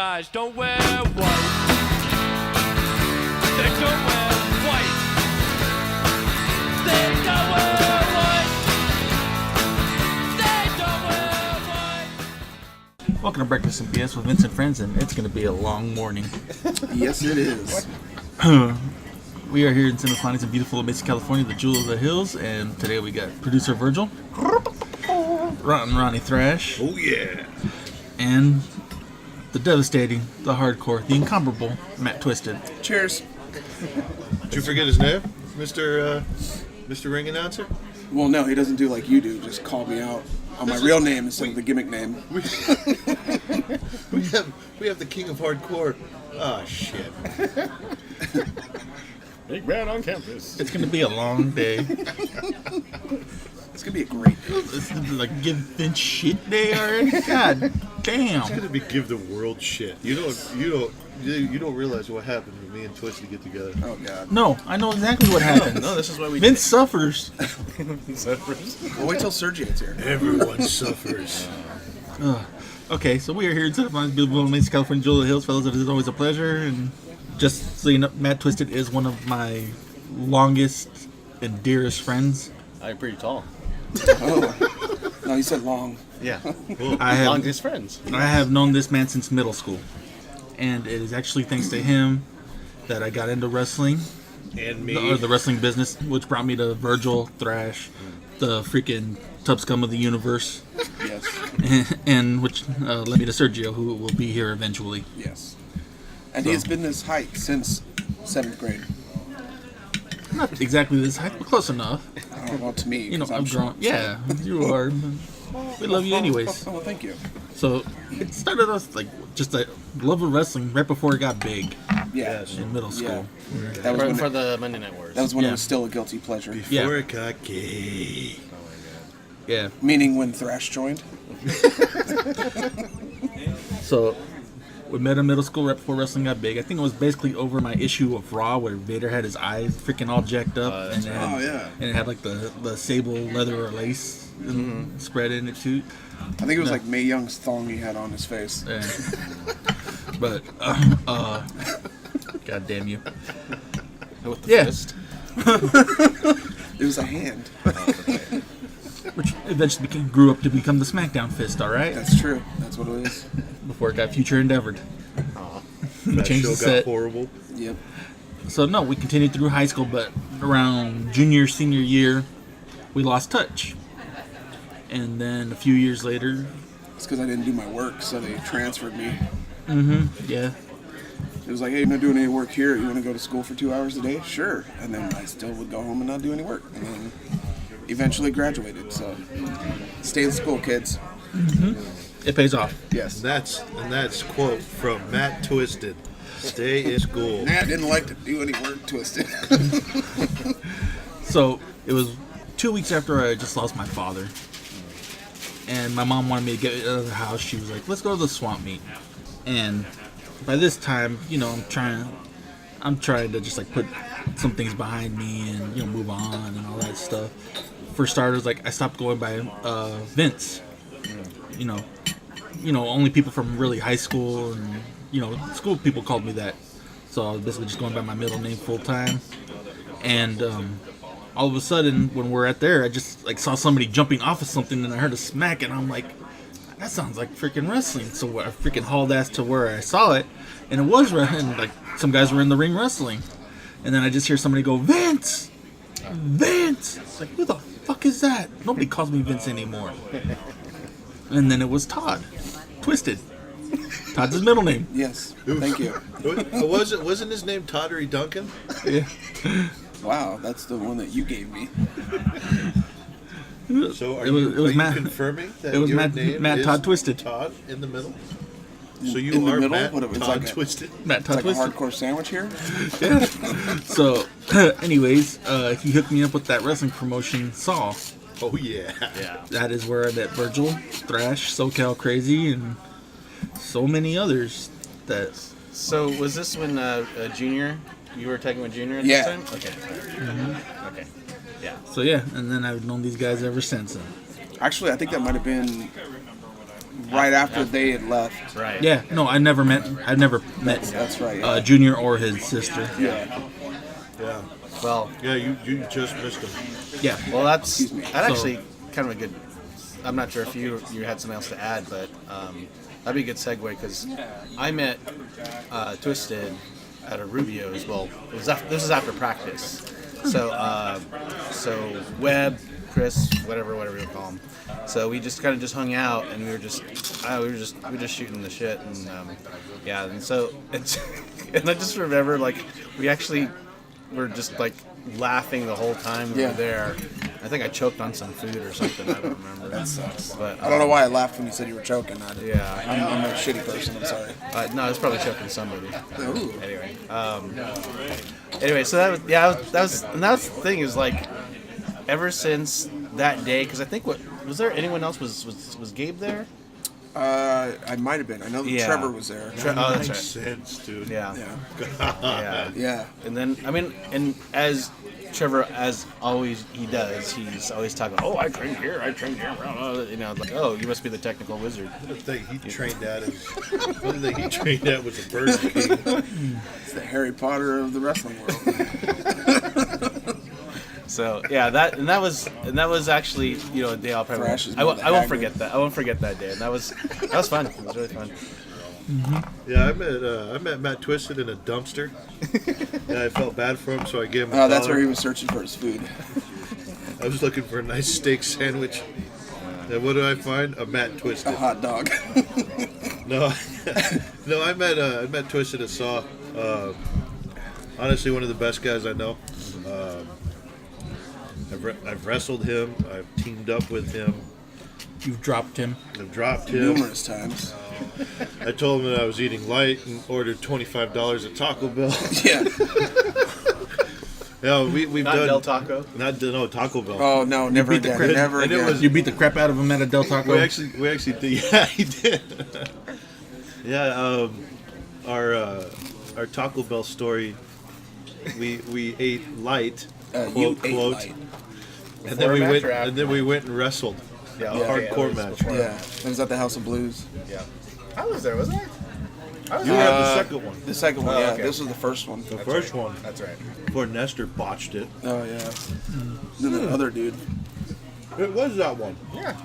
guys don't wear white. They don't wear white. They don't wear white. They don't wear white. Welcome to Breakfast and BS with Vince and Friends, and it's going to be a long morning. Yes, it is. We are here in Central Flanagan, beautiful Mesa, California, the jewel of the hills, and today we got producer Virgil, Ronnie Thrash, Oh yeah, and the devastating, the hardcore, the incomparable Matt Twizted. Cheers. did you forget his name, Mr. Ring Announcer? Well, no, he doesn't do like you do. Just call me out on my real name instead of the gimmick name. We have the king of hardcore. Oh shit. Big man on campus. It's going to be a long day. It's gonna be a great day. It's gonna be like give Vince shit day already. God It's damn. gonna be give the world shit. You don't realize what happened when me and Twizted get together. Oh God. No, I know exactly what happened. No, this is why we Vince suffers. Well, wait till Sergio gets here. Everyone suffers. Okay, so we are here in Central Flanagan, beautiful Mesa, California, jewel of the hills, fellas. It is always a pleasure, and just so you know, Matt Twizted is one of my longest and dearest friends. I'm pretty tall. Oh. No, he said long. Yeah. I have Longest friends. I have known this man since middle school, and it is actually thanks to him that I got into wrestling, And me. or the wrestling business, which brought me to Virgil, Thrash, the freaking tub scum of the universe, Yes. and which led me to Sergio, who will be here eventually. Yes. And he has been this height since 7th grade. Not exactly this height, but close enough. Oh, well, to me, You know, 'cause I'm I'm grown. short. Yeah, you are. We love you anyways. Oh, well, thank you. So it started us like just a love of wrestling right before it got big Yeah. in middle school. That was when For it, the Monday Night Wars. that was when Yeah. it was still a guilty pleasure. Before it got gay. Yeah. Meaning when Thrash joined. So we met in middle school right before wrestling got big. I think it was basically over my issue of Raw where Vader had his eyes freaking all jacked up, and, it had, Oh, yeah. and it had like the sable leather or lace spread in it too. I think it was like Mae Young's thong he had on his face. Yeah. But God damn you. With the Yeah. fist. It was a hand. Which eventually grew up to become the SmackDown Fist. All right, That's true. That's what it is. before it got Future Endeavored. That Changed show the got set. horrible. Yep. So no, we continued through high school, but around junior, senior year, we lost touch. And then a few years later, It's because I didn't do my work, so they transferred me. yeah, It was like, hey, you're not doing any work here. You want to go to school for 2 hours a day? Sure. And then I still would go home and not do any work. And then eventually graduated. So stay in school, kids. it pays off. Yes. And that's quote from Matt Twizted. Stay in school. Nah, I didn't like to do any work, Twisted. So it was 2 weeks after I just lost my father, and my mom wanted me to get out of the house. She was like, "Let's go to the swamp meet." And by this time, you know, I'm trying to just like put some things behind me and, you know, move on and all that stuff. For starters, like I stopped going by Vince. You know, only people from really high school and, you know, school people called me that. So I was basically just going by my middle name full time. And all of a sudden, when we're at there, I just like saw somebody jumping off of something, and I heard a smack, and I'm like, that sounds like freaking wrestling. So I freaking hauled ass to where I saw it, and it was and like some guys were in the ring wrestling, and then I just hear somebody go, Vince, Vince. It's like, who the fuck is that? Nobody calls me Vince anymore. And then it was Todd, Twizted. Todd's his middle name. Yes. Thank you. Wasn't his name Toddery Duncan? Yeah. Wow, that's the one that you gave me. So are It was you Matt- confirming that it was your Matt- name Matt is Todd Twizted. Todd in the middle? So you In the are middle? Matt What, it's Todd like a- Twizted? Matt It's Todd like a Twizted. hardcore sandwich here. So, anyways, he hooked me up with that wrestling promotion, Saw. Oh yeah. Yeah. That is where I met Virgil, Thrash, SoCal Crazy, and so many others. That So was this when Junior? You were taking with Junior at Yeah. this time? Okay. Okay. Yeah. so yeah, and then I've known these guys ever since. Actually, I think that might have been right after they had left. Right. Yeah, no, I never met That's right. Yeah. Junior or his sister. Yeah. Yeah. Well, Yeah, you just missed him. Yeah. well, that's Excuse me. actually kind of a good. I'm not sure if you had something else to add, but that'd be a good segue because I met Twizted at a Rubio's. Well, this was after practice. So Webb, Chris, whatever you call him. So we just kind of just hung out and we were just shooting the shit and yeah. And so it's and I just remember like we actually were just like laughing the whole time we were there. I think I choked on some food or something. I don't remember. That sucks. But I don't know why I laughed when you said you were choking. Yeah. I'm a shitty person. I'm sorry. No, I was probably choking somebody. Ooh. Anyway, so that was the thing is like, ever since that day, because I think was there anyone else was Gabe there? I might have been. I know that Yeah. Trevor was there. Oh, that's Makes right. sense, dude. Yeah. Yeah. Yeah. And then and as Trevor, as always he does, he's always talking. Oh, I trained here. You know, like, oh, you must be the technical wizard. The thing he trained at was a Burger King. It's the Harry Potter of the wrestling world. So yeah, that was actually a day I'll probably Thrash is I won't Hagrid. forget that. I won't forget that day. And that was fun. It was really fun. Yeah, I met Matt Twizted in a dumpster. And I felt bad for him, so I gave him Oh, $1. that's where he was searching for his food. I was looking for a nice steak sandwich. And what did I find? A Matt A Twizted. hot dog. No, no, I met Twizted at Saw. Honestly, one of the best guys I know. I've wrestled him. I've teamed up with him. You've dropped him. I've dropped him. Numerous times. I told him that I was eating light and ordered $25 at Taco Bell. Yeah. Yeah, we've Not done Del Taco. no Taco Bell. Oh no, never beat the again. crap- Never and it again. was- You beat the crap out of him at a Del Taco. We actually did. Yeah, he did. Yeah, our Taco Bell story. We ate light. You ate quote, light. and Before then or after? and then we went and wrestled. Yeah, A hardcore it was match. before. Yeah, it was at the House of Blues. Yeah. I was there, wasn't I? You were at the second one. The second one, Oh, yeah. okay. This was the first one. The first one, That's right. before Nestor botched it. Oh yeah. Then the other dude. It was that one. Yeah.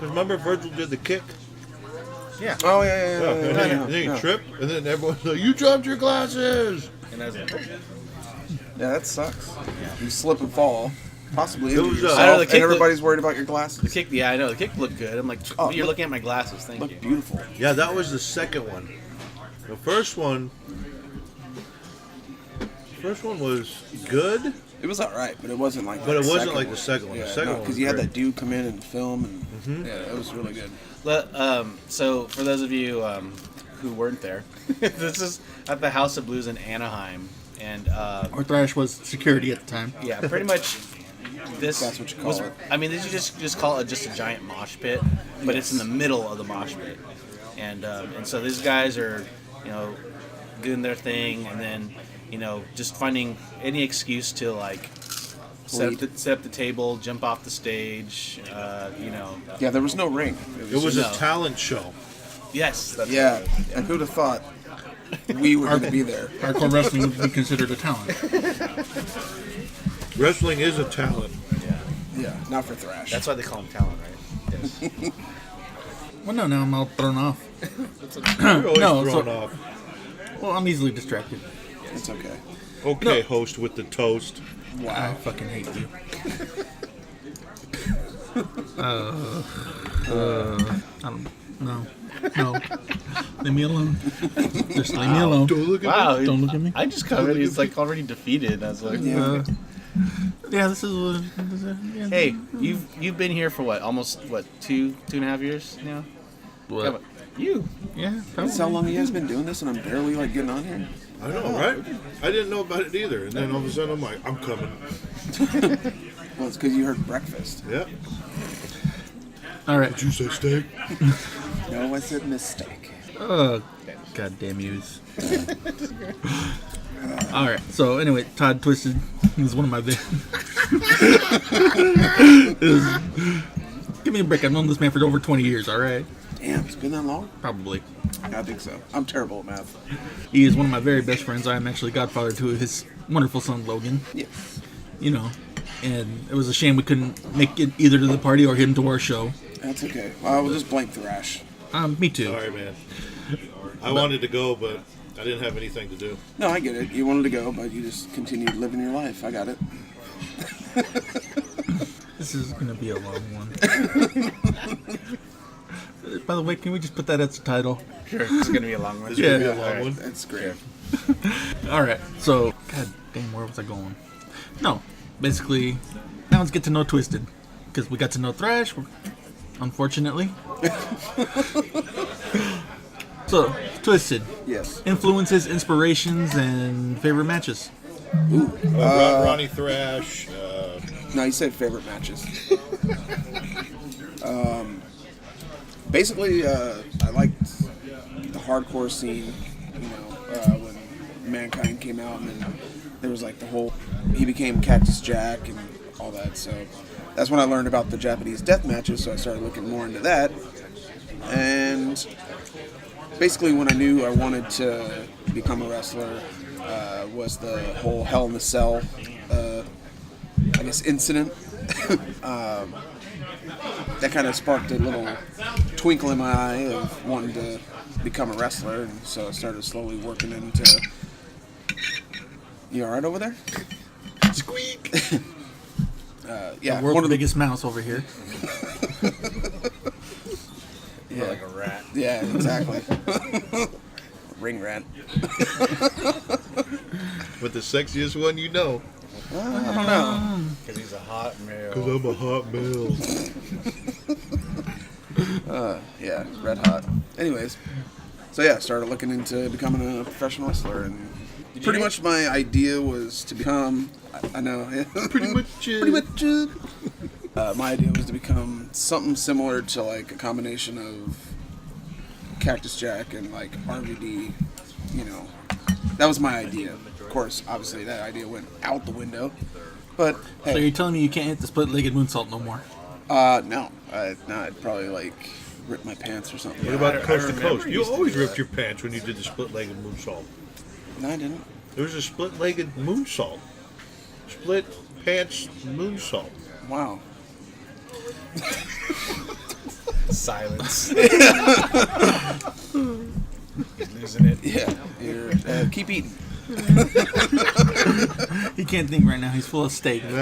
Remember Virgil did the kick? Yeah. Oh yeah, Yeah, and then he yeah. tripped, and then everyone's like, "You dropped your glasses." And I was like, Yeah, that sucks. You slip and fall, possibly It injure was, yourself, I know, the and kick everybody's worried about your the glasses. kick. Yeah, I know. The kick looked good. I'm like, Oh, you're look- looking at my glasses. Thank you. Looked beautiful. Yeah, that was the second one. The first one was good. It was all right, but it wasn't like. But that it wasn't second like the second one. The Yeah, second one because was you had great. that dude come in and film, and yeah, it was really good. So for those of you who weren't there, this is at the House of Blues in Anaheim, and Or Thrash was security at the time. yeah, pretty much. This That's what you call was, it. I mean, did you just call it just a giant mosh pit? But it's in the middle of the mosh pit, and so these guys are, doing their thing, and then, just finding any excuse to like set up the table, jump off the stage, Yeah, there was no ring. It was No. a talent show. Yes, that's Yeah, right. and who'd have thought we were going to be there? Hardcore wrestling would be considered a talent. Wrestling is a talent. Yeah, not for Thrash. That's why they call him talent, right? Yes. Well, no, now I'm all thrown off. You're always No, thrown so- off. Well, I'm easily distracted. It's okay. Okay, host with the toast. I fucking hate you. I don't. No. Leave me alone. Just leave me alone. Don't look at Wow, Don't look at me. I just come in. He's like already defeated. I was like, Yeah. Yeah, this is what. Yeah. hey, you've been here for what? Almost what? 2.5 years now. What? You. Yeah. That's how long you guys been doing this, and I'm barely like getting on here. I know, right? I didn't know about it either. And then all of a sudden I'm like, I'm coming. Well, it's because you heard breakfast. Yeah. All right. Did you say steak? No, I said mistake. Oh, goddamn yous. All right. So anyway, Todd Twizted is one of my Give me a break. I've known this man for over 20 years, all right? Damn, it's been that long? Probably. I think so. I'm terrible at math. He is one of my very best friends. I am actually godfather to his wonderful son, Logan. Yes. You know, and it was a shame we couldn't make it either to the party or him to our show. That's okay. Well, we'll just blame Thrash. Me too. Sorry, man. I wanted to go, but I didn't have anything to do. No, I get it. You wanted to go, but you just continued living your life. I got it. This is going to be a long one. By the way, can we just put that as the title? Sure, it's gonna be a long one. This is gonna be Yeah. a long one. That's great. All right. So, god damn, where was I going? No, basically, now let's get to know Twizted. Because we got to know Thrash, unfortunately. So, Twizted. Yes. Influences, inspirations, and favorite matches. Ronnie Thrash. No, you said favorite matches. Basically, I liked the hardcore scene, you know, when Mankind came out, and then there was like the whole, he became Cactus Jack and all that, so that's when I learned about the Japanese death matches, so I started looking more into that, and basically when I knew I wanted to become a wrestler, was the whole Hell in the Cell, I guess, incident. That kind of sparked a little twinkle in my eye of wanting to become a wrestler, and so I started slowly working into. You all right over there? Squeak! Yeah, World's one of the biggest mouse over here. yeah, Like a rat. yeah, exactly. Ring rat. But the sexiest one you know. I don't know. Because he's a hot male. Because I'm a hot male. Yeah, red hot. Anyways, so yeah, I started looking into becoming a professional wrestler, and pretty much my idea was to become. I know. Yeah. Pretty much. Pretty much. My idea was to become something similar to like a combination of Cactus Jack and like RVD. You know, that was my idea. Of course, obviously that idea went out the window. But So hey, you're telling me you can't hit the split-legged moonsault no more? no, I'd probably like rip my pants or something. What about I coast to remember coast? you You used to always do ripped that. your pants when you did the split-legged moonsault. No, I didn't. There was a split-legged moonsault. Split pants moonsault. Wow. Silence. He's losing it. Yeah, you're, keep eating. He can't think right now. He's full of steak. Steak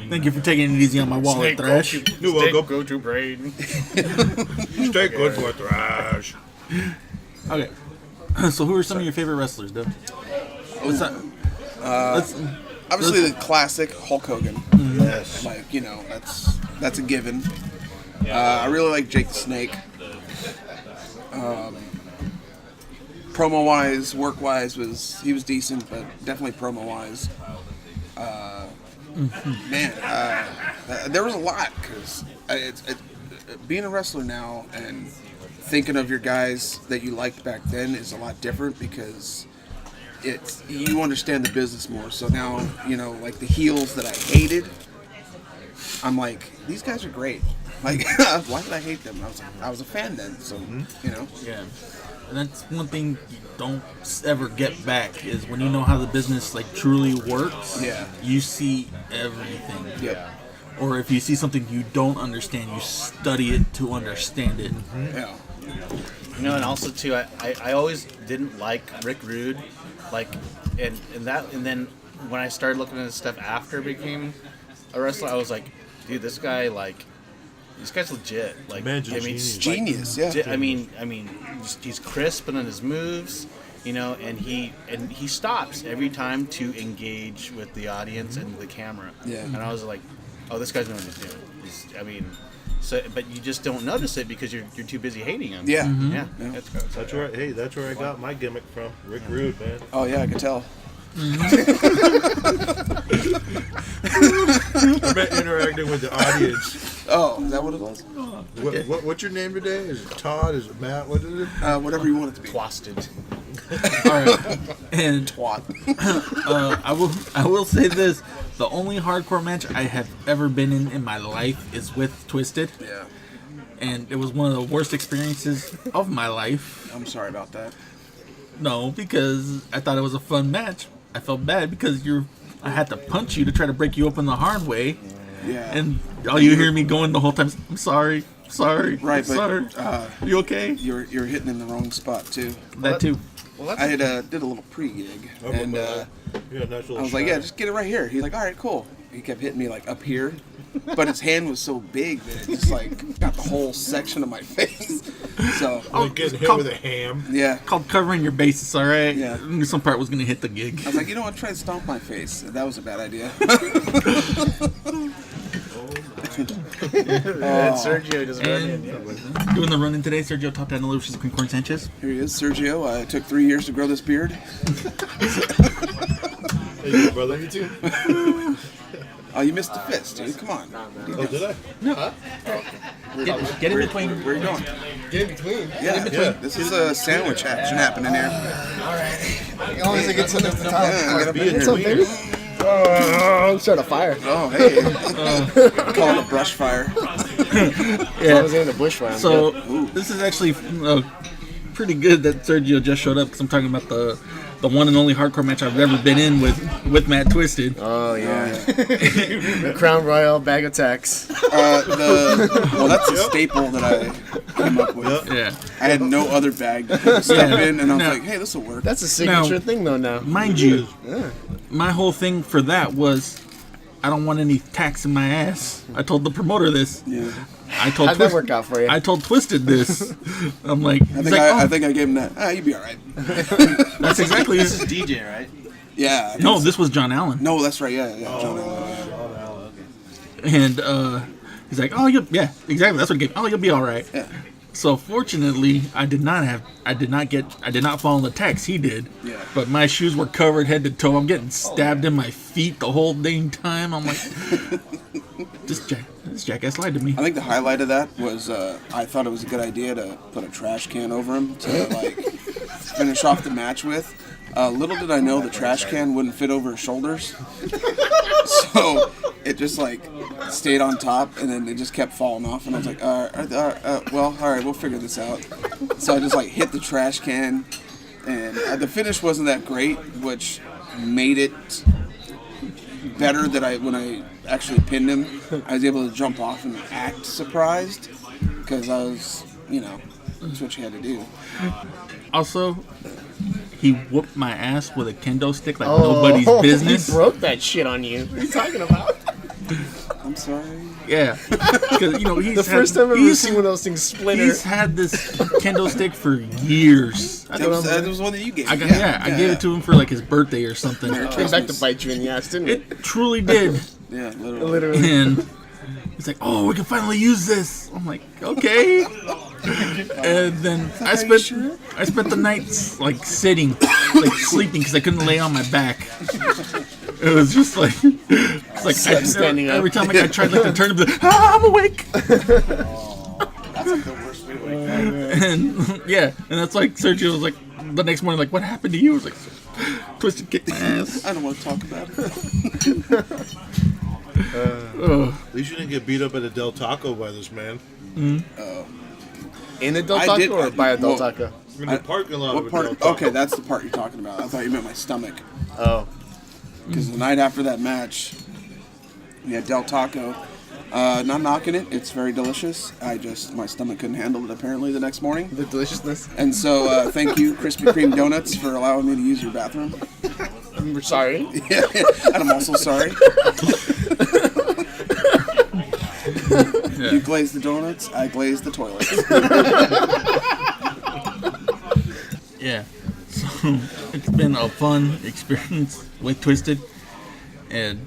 Thank you for taking it easy on my wallet, Thrash. You're welcome. Go to brain. good for Thrash. Okay. So who are some of your favorite wrestlers, dude? What's that? Obviously, the classic Hulk Hogan. Yes. Like, you know, that's a given. I really like Jake the Snake. Promo-wise, work-wise, he was decent, but definitely promo-wise. Man, there was a lot, because being a wrestler now and thinking of your guys that you liked back then is a lot different, because you understand the business more. So now, you know, like the heels that I hated, I'm like, these guys are great. Like, why did I hate them? I was a fan then, so you know. Yeah. And that's one thing you don't ever get back is when you know how the business like truly works. Yeah. You see everything. Yep. Or if you see something you don't understand, you study it to understand it. Yeah. You know, and also too, I always didn't like Rick Rude, like, and then when I started looking at his stuff after I became a wrestler, I was like, dude, this guy's legit. Like, Man's a I mean, genius. Genius, yeah. I mean, he's crisp on his moves, you know, and he stops every time to engage with the audience and the camera. Yeah. And I was like, oh, this guy's knowing what he's doing. So, but you just don't notice it because you're too busy hating him. Yeah. Yeah. Yeah. That's where I got my gimmick from. Rick Rude, man. Oh yeah, I can tell. I meant interacting with the audience. Oh, is that what it was? What's your name today? Is it Todd? Is it Matt? What is it? Whatever you want it to be. Twasted. All right. And Twat. I will say this: The only hardcore match I have ever been in my life is with Twizted, Yeah. and it was one of the worst experiences of my life. I'm sorry about that. No, because I thought it was a fun match. I felt bad because I had to punch you to try to break you open the hard way, Yeah. and all you hear me going the whole time is, I'm sorry, Right, but sorry. You okay? you're hitting in the wrong spot too. That too. Well, that's I had did a little pre-gig, and Yeah, nice little I was like, yeah, shot. just get it right here. He's like, all right, cool. He kept hitting me like up here, but his hand was so big that it just like got the whole section of my face. So Like getting hit Come- with a ham. yeah, Called covering your bases, all right? Yeah. I knew some part was going to hit the gig. I was like, you know what? Try to stomp my face. That was a bad idea. and Sergio just running. And doing the run-in today, Sergio Top 10 Lucius Concord Sanchez. Here he is, Sergio. It took 3 years to grow this beard. Hey, you brother. You too. Oh, you missed the fist, dude. Come on. Oh, did I? Get in between. Where are you going? Get in between. Yeah, Yeah. this is a sandwich action happening here. As long as it gets enough the time. Yeah, get up in What's here. up, baby? Oh, I'm starting a fire. Oh, hey. Call it a brush fire. As long as it ain't a bushfire. I'm So, good. this is actually pretty good that Sergio just showed up because I'm talking about the one and only hardcore match I've ever been in with Matt Twizted. Oh, yeah. The Crown Royal bag of tacks. Well, that's a staple that I came up with. Yeah. I had no other bag to step Yeah. in, and I was No. like, hey, this will work. That's a signature Now- thing, though, now. Mind you, my whole thing for that was I don't want any tacks in my ass. I told the promoter this. Yeah. I told How'd that work out for you? I told Twizted this. I'm like, I think I gave him that. You'd be all right. that's exactly This is DJ, right? Yeah. I think No, so. this was John Allen. No, that's right. Yeah, John Allen. And he's like, oh, yeah, exactly. That's what he gave. Oh, you'll be all right. Yeah. So fortunately, I did not fall in the tacks. He did. Yeah. But my shoes were covered head to toe. I'm getting stabbed in my feet the whole dang time. I'm like, this jackass lied to me. I think the highlight of that was I thought it was a good idea to put a trash can over him to like finish off the match with. Little did I know the trash can wouldn't fit over his shoulders, so it just like stayed on top, and then it just kept falling off. And I was like, well, all right, we'll figure this out. So I just like hit the trash can, and the finish wasn't that great, which made it better that when I actually pinned him, I was able to jump off and act surprised because I was, that's what you had to do. Also, he whooped my ass with a kendo stick like nobody's business. He broke that shit on you. What are you talking about? I'm sorry. Yeah, because he's The first time I've ever seen one of those things splinter. He's had this kendo stick for years. That was one that you gave. I gave it to him for like his birthday or something. It came back to bite you in the ass, didn't it? It truly did. Yeah, literally. Literally. And he's like, "Oh, we can finally use this." I'm like, "Okay." And then I spent the nights like sitting, like sleeping because I couldn't lay on my back. It was just like, it's like Standing up. every time I tried like to turn to be, I'm awake. That's like the worst way to wake up. And yeah, and that's like Sergio was like the next morning, like, "What happened to you?" I was like, "Twizted kicked my ass." I don't want to talk about it. At least you didn't get beat up at a Del Taco by this man. In a Del I Taco did- or by a Del well, Taco? In the parking lot What of a part? Del Taco. Okay, that's the part you're talking about. I thought you meant my stomach. Oh. Because the night after that match, we had Del Taco. Not knocking it. It's very delicious. My stomach couldn't handle it apparently the next morning. The deliciousness. And so thank you, Krispy Kreme Donuts, for allowing me to use your bathroom. I'm sorry. And I'm also sorry. You glaze the donuts, I glaze the toilets. Yeah. So it's been a fun experience with Twizted, and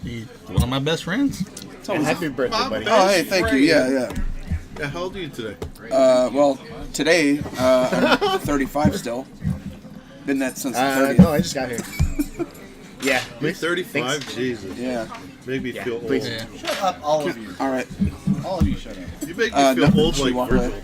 he's one of my best friends. And happy birthday, buddy. Oh, hey, thank you. Yeah. Yeah, how old are you today? Well, today, I'm 35 still. Been that since the 30th. No, I just got here. Yeah. You're 35? Thanks. Jesus. Yeah. Make me feel old. please. Yeah. Shut up, all of you. All right. All of you shut up. You make me feel no, old she like walked Virgil. away.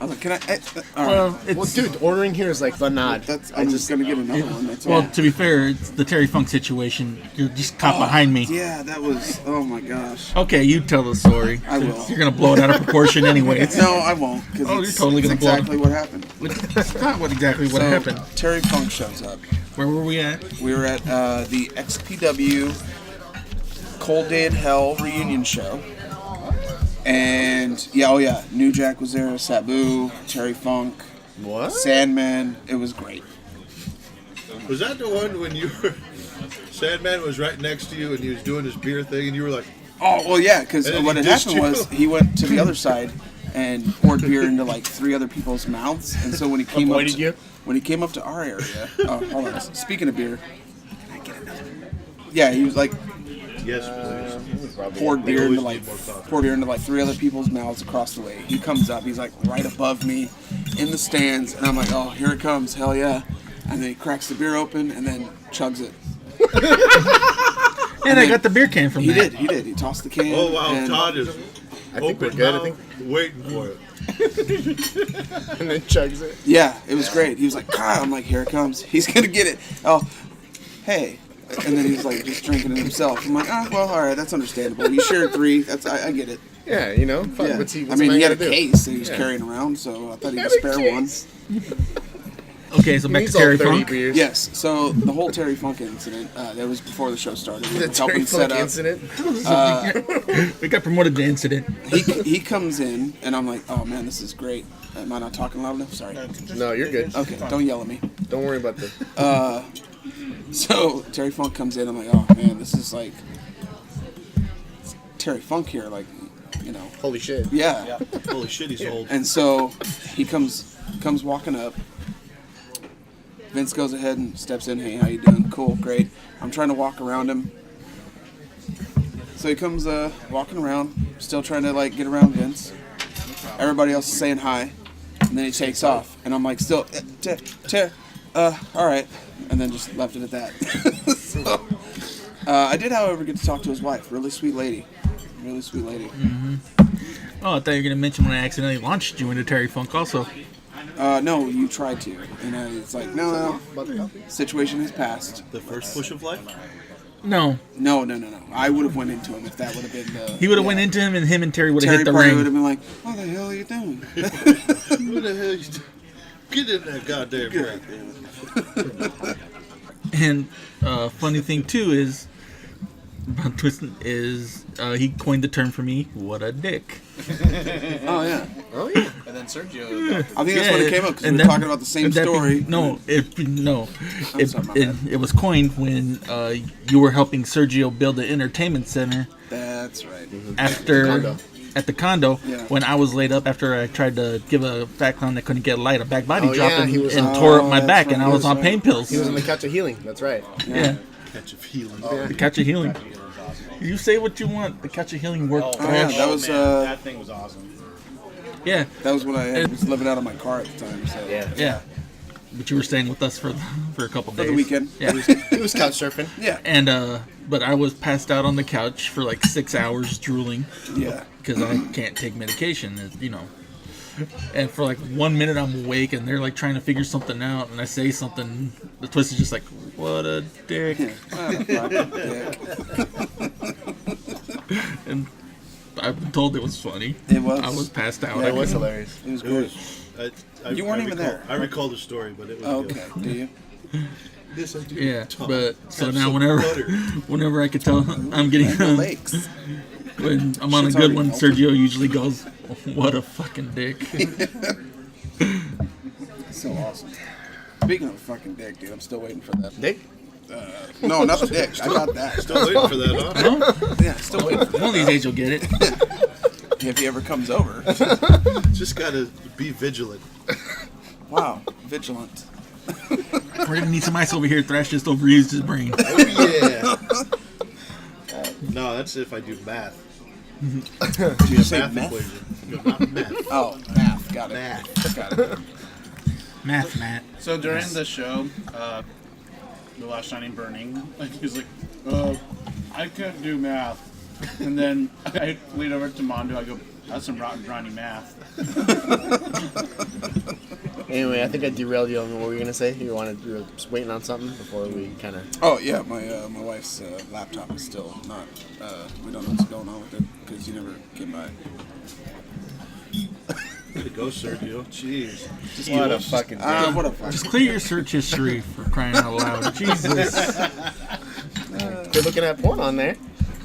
I was like, can I? All right. Well, it's Well, dude, ordering here is like the nod. I'm just gonna get another one. That's well. all. To be fair, it's the Terry Funk situation. You're just caught behind me. Yeah, that was. Oh my gosh. Okay, you tell the story. I will. You're gonna blow it out of proportion anyway. No, I won't. 'Cause Oh, you're totally gonna blow it. exactly what happened. It's not exactly what So, happened. Terry Funk shows up. Where were we at? We were at the XPW Cold Day in Hell reunion show. And New Jack was there, Sabu, Terry Funk, What? Sandman. It was great. Was that the one when you were... Sandman was right next to you and he was doing his beer thing and you were like... Oh well, yeah, because And then what he had dissed happened you. was he went to the other side and poured beer into like 3 other people's mouths, and so when he came Avoided you? when he came up to our area, oh hold on, speaking of beer, can I get another? Yeah, he was like Yes, please. poured beer always into like need more coffee. 3 other people's mouths across the way. He comes up, he's like right above me in the stands, and I'm like, oh, here it comes, hell yeah! And then he cracks the beer open and then chugs it. And I got the beer can from He that. did. He tossed the can. Oh, wow. and- Todd is I think we're open good. I mouth, think, waiting for it. and then chugs it. Yeah, it was great. He was like, God, I'm like, here it comes. He's gonna get it. Oh, hey. And then he's like just drinking it himself. I'm like, well, all right, that's understandable. You shared 3. That's I get it. Yeah, you know. Fuck, Yeah. what's he? I What's mean, man he had a gonna do? case that he was Yeah. carrying around, so I thought he Had could a spare one. case. Okay, so He back to needs all Terry 30 Funk. beers. Yes. So the whole Terry Funk incident, that was before the show started. We The were Terry helping set Funk up. incident. We got promoted to incident. He comes in, and I'm like, oh man, this is great. Am I not talking loud enough? Sorry. No, you're good. Okay, don't yell at me. Don't worry about the. So Terry Funk comes in. I'm like, oh man, this is like it's Terry Funk here, like, you know, Holy shit. yeah. Holy shit, he's old. And so he comes walking up. Vince goes ahead and steps in. Hey, how you doing? Cool, great. I'm trying to walk around him. So he comes walking around, still trying to like get around Vince. Everybody else is saying hi, and then he takes off, and I'm like, still, all right, and then just left it at that. So, I did, however, get to talk to his wife. Really sweet lady. Really sweet lady. Oh, I thought you were gonna mention when I accidentally launched you into Terry Funk. Also, No, you tried to, and it's like, no, situation has passed. The first push of life? no, No. I would have went into him if that would have been the. he would have went into him, and him and Terry would have Terry hit the probably would ring. have been like, "What the hell are you doing?" What the hell you doing? Get in that goddamn ring. And funny thing too is, about Twizted is he coined the term for me. What a dick. Oh yeah, Oh yeah. And then Sergio. I think that's when it came up because we and were that- talking about the same and that- story. No, I'm sorry, my bad. it was coined when you were helping Sergio build the entertainment center That's right. after Condo. at the condo Yeah. when I was laid up after I tried to give a fat clown that couldn't get a light a back body Oh, drop yeah, and, he was- and tore up my that's back right, and I he was was on right. pain pills. He was on the couch of healing. That's right. Yeah, Catch of healing. the couch of healing. You say what you want. The couch of healing worked. Oh yeah, that was that thing was awesome. Yeah, when I was living out of my car at the time. So yeah. But you were staying with us for a couple days. for the weekend. Yeah. He was couch surfing. Yeah, And but I was passed out on the couch for like 6 hours drooling yeah. because I can't take medication, you know. And for like 1 minute I'm awake and they're like trying to figure something out and I say something, the twist is just like, what a dick. What a fucking dick. And I've been told it was funny. It was. I was passed out. Yeah, I it was couldn't- hilarious. It was It great. was. You weren't even recall, there. I recall the story, but it was Oh, good. okay, do you? Yes, I do. Yeah, Tom, but so have now some whenever butter. whenever I could tell I'm getting Lakes. when I'm on a Shit's good already one, melted. Sergio usually goes, what a fucking dick. So awesome. Speaking of a fucking dick, dude, I'm still waiting for that. Dick? No, not the dick. I got that. Still waiting for that, huh? Huh? Yeah, still waiting. One of these days you'll get it. If he ever comes over. Just gotta be vigilant. Wow, vigilant. We're gonna need some ice over here. Thrash just overused his brain. Oh yeah. No, that's if I do math. Did you say Math meth? equation. No, not math. Oh, math. Got it. Math. Got it. Math, Matt. So during the show, The Last Shining Burning, like he's like, I can't do math. And then I lean over to Mondo, I go, that's some rotten Ronnie math. Anyway, I think I derailed you on what were you gonna say? You were just waiting on something before we kind of. Oh yeah, my wife's laptop is still not. We don't know what's going on with it because you never came by. Way to go, Sergio. Jeez. What a fucking. What a fuck. Just clear your search history for crying out loud. Jesus. You're looking at porn on there.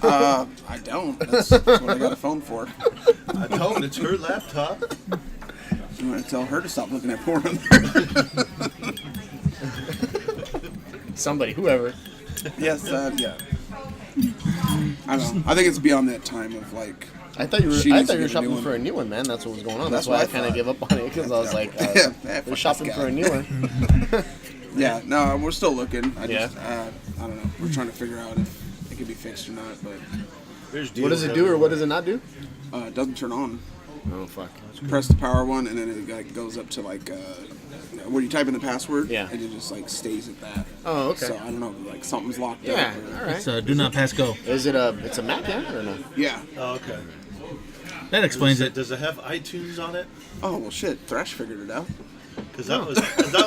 I don't. That's what I got a phone for. I don't. It's her laptop. I'm gonna tell her to stop looking at porn on there. Somebody, whoever. Yes, yeah. I don't know. I think it's beyond that time of like. I thought you were. She I needs thought to you were get a new shopping one. for a new one, man. That's what was going on. That's That's why I what I kind of thought. gave up on it because I was like, Yeah, they're fuck shopping this for guy. a new one. Yeah, no, we're still looking. I Yeah. just, I don't know. We're trying to figure out if it can be fixed or not, but There's What does it do or what does it not do? it doesn't turn on. Oh fuck. Press the power one, and then it like, goes up to like where you type in the password, Yeah. and it just like stays at that. Oh, okay. So I don't know, like something's locked Yeah. up. All right. It's do not pass go. Is it a? It's a Mac, yeah, or no? Yeah. Oh, okay. That explains it. Does it have iTunes on it? Oh well, shit. Thrash figured it out. Because that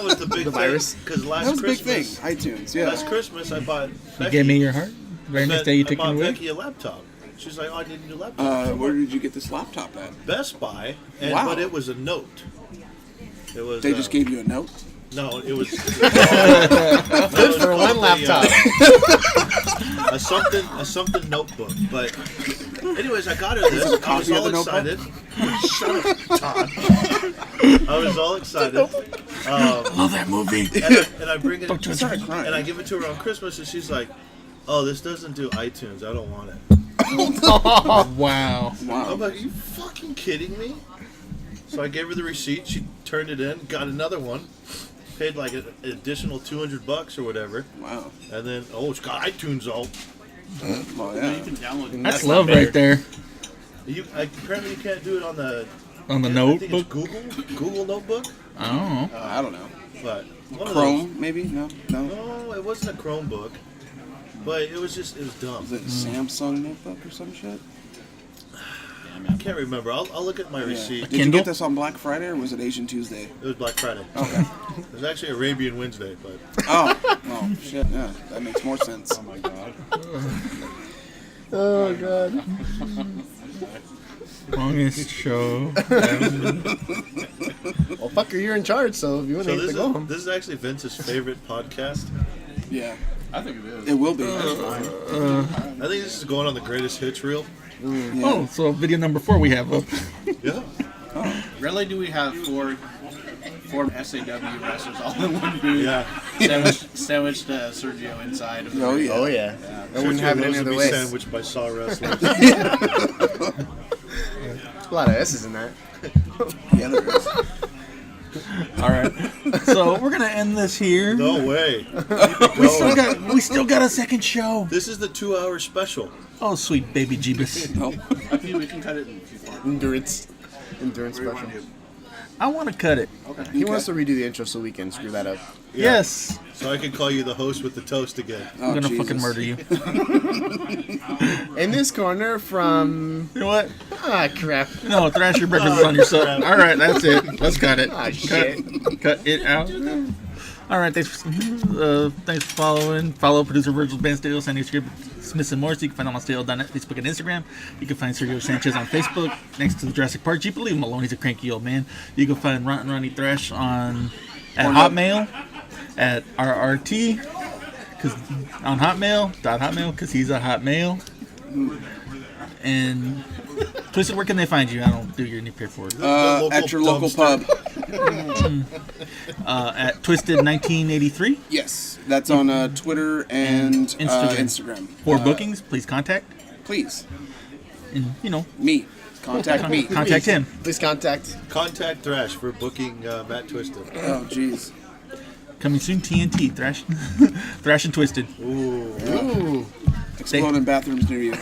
was the big The virus? Because That was a big thing. Christmas, iTunes. Yeah. last Christmas I bought. You gave me your heart. Very next day you took it I bought away. Becky a laptop. She's like, "Oh, I need a new laptop." Where did you get this laptop at? Best Buy, and Wow. but it was a Note. It was. They just gave you a note. No, it was. Good for one laptop. A something notebook. But anyways, I got her this. I was copy of all the notebook? excited. Shut up, Todd. I was all excited. Love that movie. And I bring it. Sorry, crying. And I give it to her on Christmas, and she's like, "Oh, this doesn't do iTunes. I don't want it." Wow. Wow. I'm like, "Are you fucking kidding me?" So I gave her the receipt. She turned it in, got another one, paid like an additional $200 or whatever, Wow. and then it's got iTunes all. Well, yeah. That's love right there. Apparently you can't do it on the On the I think it's notebook. Google Notebook, I don't know. I don't know. but one of Chrome, maybe? No. those- No, it wasn't a Chromebook, but it was dumb. Is it Samsung notebook or some shit? I can't remember. I'll look at my Yeah. receipt. Did you Kindle? get this on Black Friday or was it Asian Tuesday? It was Black Friday. Okay. It was actually Arabian Wednesday, but Oh, shit. Yeah, that makes more sense. oh my god. Oh god. Longest show. Well, fucker, you're in charge, so if you want So to go home. this is actually Vince's favorite podcast. Yeah, I think it is. it will be. I think this is going on the greatest hits reel. Yeah. Oh, so video number 4 we have up. Yeah. Really, do we have four SAW wrestlers all in one booth? Yeah. Sandwiched Sergio inside of Oh, yeah. Oh yeah. I wouldn't have it any other way. Sandwiched by Saw wrestlers. A lot of S's in that. Yeah, there is. All right. So we're gonna end this here. No way. We still got a second show. This is the 2-hour special. Oh, sweet baby Jeebus. No. I think we can cut it in two parts. Endurance special. I want to cut it. He wants to redo the intro so we can screw that up. Yeah. Yes. So I can call you the host with the toast again. I'm gonna Jesus. fucking murder you. In this corner from You know what? crap. No, Thrasher breakfast is on your son. All right, that's it. Let's cut it. Shit. Cut it out. All right, thanks for following. Follow producer Virgil's Band Steel, sending script Smith and Morris. You can find them on Steel.net, Facebook, and Instagram. You can find Sergio Sanchez on Facebook next to the Jurassic Park Jeep. Leave him alone. He's a cranky old man. You can find Ronnie Thrash at Hotmail at RRT on Hotmail because he's a Hotmail. And Twizted, where can they find you? I don't do your new paperwork. At your local pub. At Twizted1983 Yes, that's on Twitter and Instagram. for bookings. Please contact. Please, And me. Contact me. contact him. Please contact. Contact Thrash for booking Matt Twisted. Oh, jeez. Coming soon. TNT Thrash, Thrash and Twisted. Ooh. Exploding bathrooms near you.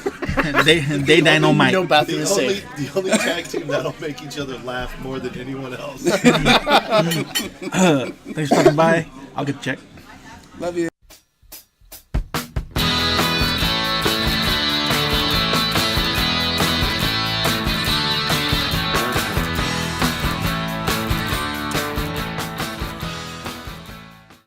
They dynamite. No bathroom The is only, safe. the only tag team that'll make each other laugh more than anyone else. Thanks for stopping by. I'll get the check. Love you.